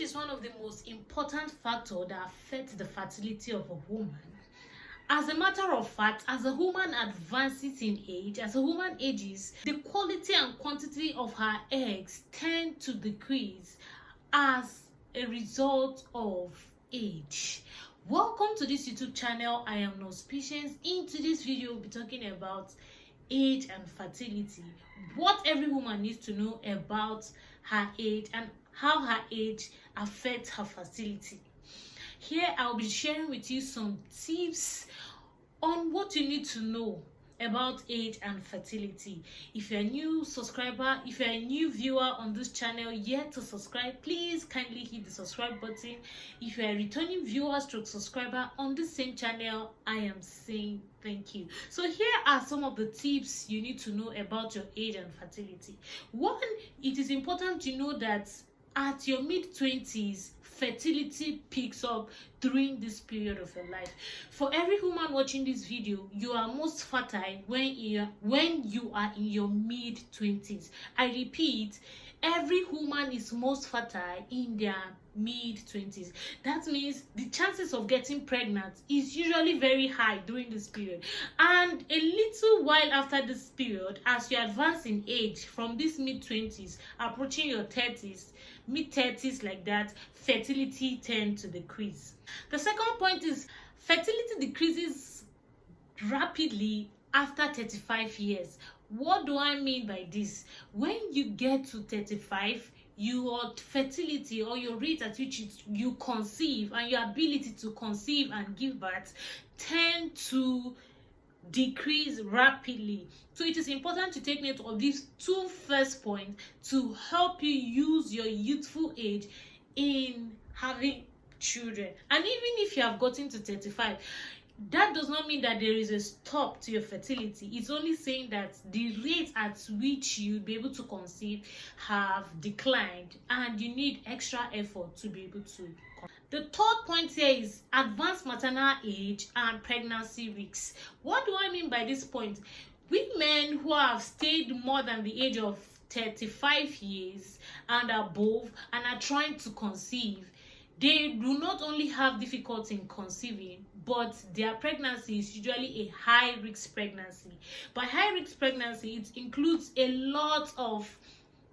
Age is one of the most important factors that affects the fertility of a woman. As a matter of fact, as a woman advances in age, as a woman ages, the quality and quantity of her eggs tend to decrease as a result of age. Welcome to this YouTube channel. I am Nurse Patience. Into this video, we'll be talking about age and fertility, what every woman needs to know about her age and how her age affects her fertility. Here I'll be sharing with you some tips on what you need to know about age and fertility. If you're a new subscriber, if you're a new viewer on this channel yet to subscribe, please kindly hit the subscribe button. If you're a returning viewer stroke subscriber on the same channel, I am saying thank you. So here are some of the tips you need to know about your age and fertility. One, it is important to know that at your mid-20s, fertility picks up during this period of your life. For every woman watching this video, you are most fertile when you are in your mid-20s. I repeat, every woman is most fertile in their mid-20s. That means the chances of getting pregnant is usually very high during this period. And a little while after this period, as you advance in age from this mid-20s, approaching your 30s, mid-30s like that, fertility tends to decrease. The second point is fertility decreases rapidly after 35 years. What do I mean by this? When you get to 35, your fertility or your rate at which you conceive and your ability to conceive and give birth tend to decrease rapidly. So it is important to take note of these two first points to help you use your youthful age in having children. And even if you have gotten to 35, that does not mean that there is a stop to your fertility. It's only saying that the rate at which you'll be able to conceive have declined and you need extra effort to be able to. The third point here is advanced maternal age and pregnancy risks. What do I mean by this point? Women who have stayed more than the age of 35 years and above and are trying to conceive, they do not only have difficulty in conceiving, but their pregnancy is usually a high-risk pregnancy. By high-risk pregnancy, it includes a lot of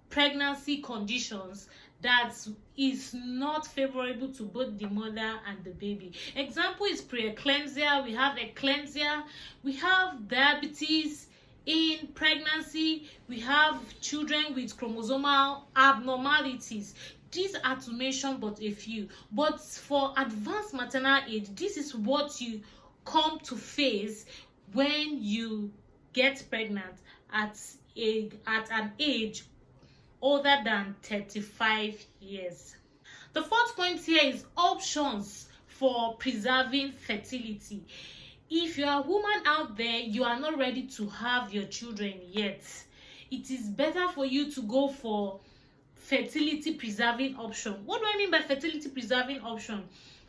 pregnancy conditions that is not favorable to both the mother and the baby. Example is preeclampsia, we have eclampsia, we have diabetes in pregnancy, we have children with chromosomal abnormalities. These are to mention but a few. But for advanced maternal age, this is what you come to face when you get pregnant at an age older than 35 years. The fourth point here is options for preserving fertility. If you are a woman out there, you are not ready to have your children yet, it is better for you to go for fertility preserving option. What do I mean by fertility preserving option?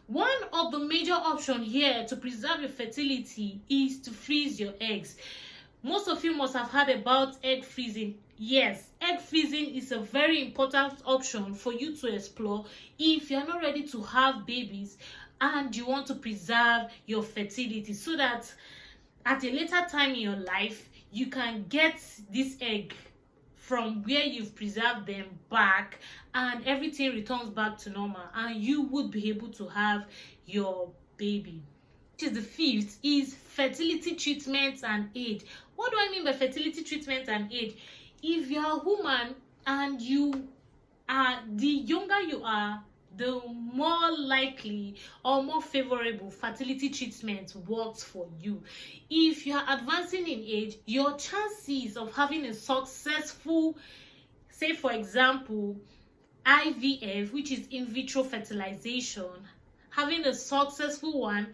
One of the major options here to preserve your fertility is to freeze your eggs. Most of you must have heard about egg freezing. Yes, egg freezing is a very important option for you to explore if you're not ready to have babies and you want to preserve your fertility so that at a later time in your life you can get this egg from where you've preserved them back and everything returns back to normal and you would be able to have your baby. The fifth is fertility treatments and age. What do I mean by fertility treatment and age? If you're a woman and the younger you are, the more likely or more favorable fertility treatment works for you. If you are advancing in age, your chances of having a successful, say for example, IVF, which is in vitro fertilization, having a successful one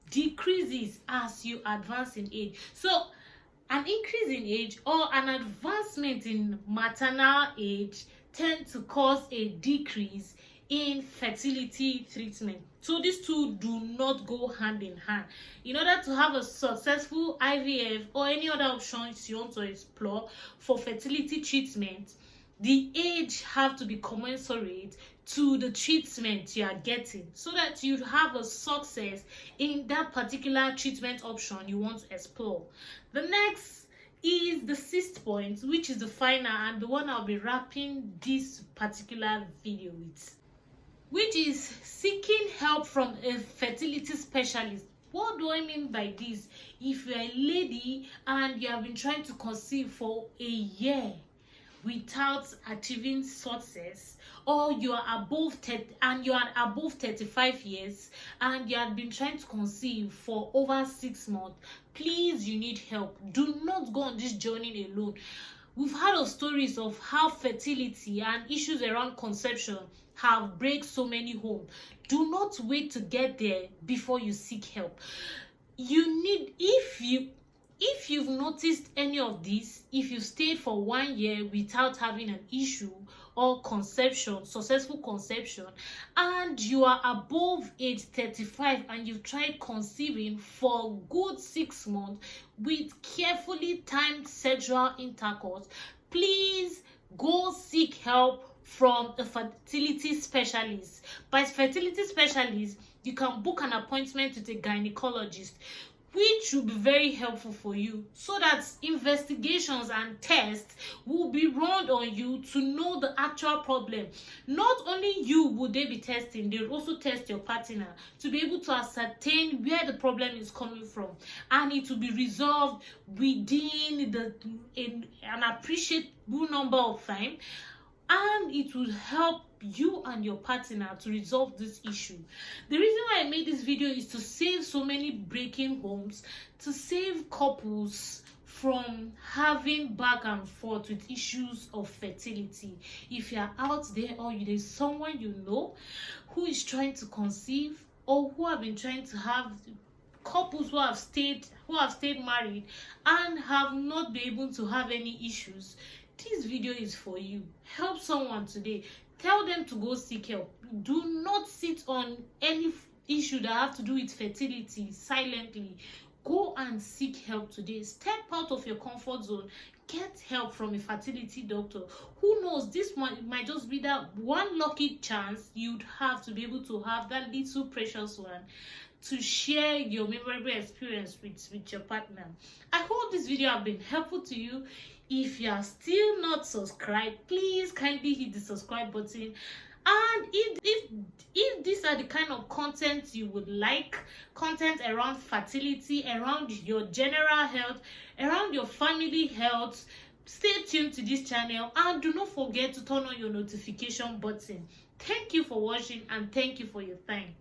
decreases as you advance in age. So an increase in age or an advancement in maternal age tend to cause a decrease in fertility treatment. So these two do not go hand in hand. In order to have a successful IVF or any other options you want to explore for fertility treatment, the age have to be commensurate to the treatment you are getting, so that you have a success in that particular treatment option you want to explore. The next is the sixth point, which is the final and the one I'll be wrapping this particular video with, which is seeking help from a fertility specialist. What do I mean by this? If you're a lady and you have been trying to conceive for a year without achieving success, or you are above 30 and you are above 35 years and you have been trying to conceive for over 6 months, please, you need help. Do not go on this journey alone. We've heard of stories of how fertility and issues around conception have break so many homes. Do not wait to get there before you seek help. You need, if you've noticed any of this, if you stayed for 1 year without having an issue or conception, successful conception, and you are above age 35 and you've tried conceiving for a good 6 months with carefully timed sexual intercourse, please go seek help from a fertility specialist. By fertility specialist, you can book an appointment with a gynecologist, which will be very helpful for you, so that investigations and tests will be run on you to know the actual problem. Not only you would they be testing, they'll also test your partner to be able to ascertain where the problem is coming from, and it will be resolved within an appreciable number of time, and it will help you and your partner to resolve this issue. The reason why I made this video is to save so many breaking homes, to save couples from having back and forth with issues of fertility. If you're out there or there's someone you know who is trying to conceive, or who have been trying to have, couples who have stayed married and have not been able to have any issues, this video is for you. Help someone today. Tell them to go seek help. Do not sit on any issue that have to do with fertility silently. Go and seek help today. Step out of your comfort zone. Get help from a fertility doctor. Who knows, this might just be that one lucky chance you'd have to be able to have that little precious one to share your memorable experience with your partner. I hope this video has been helpful to you. If you are still not subscribed, please kindly hit the subscribe button. And if these are the kind of content you would like, content around fertility, around your general health, around your family health, stay tuned to this channel, and do not forget to turn on your notification button. Thank you for watching, and thank you for your time.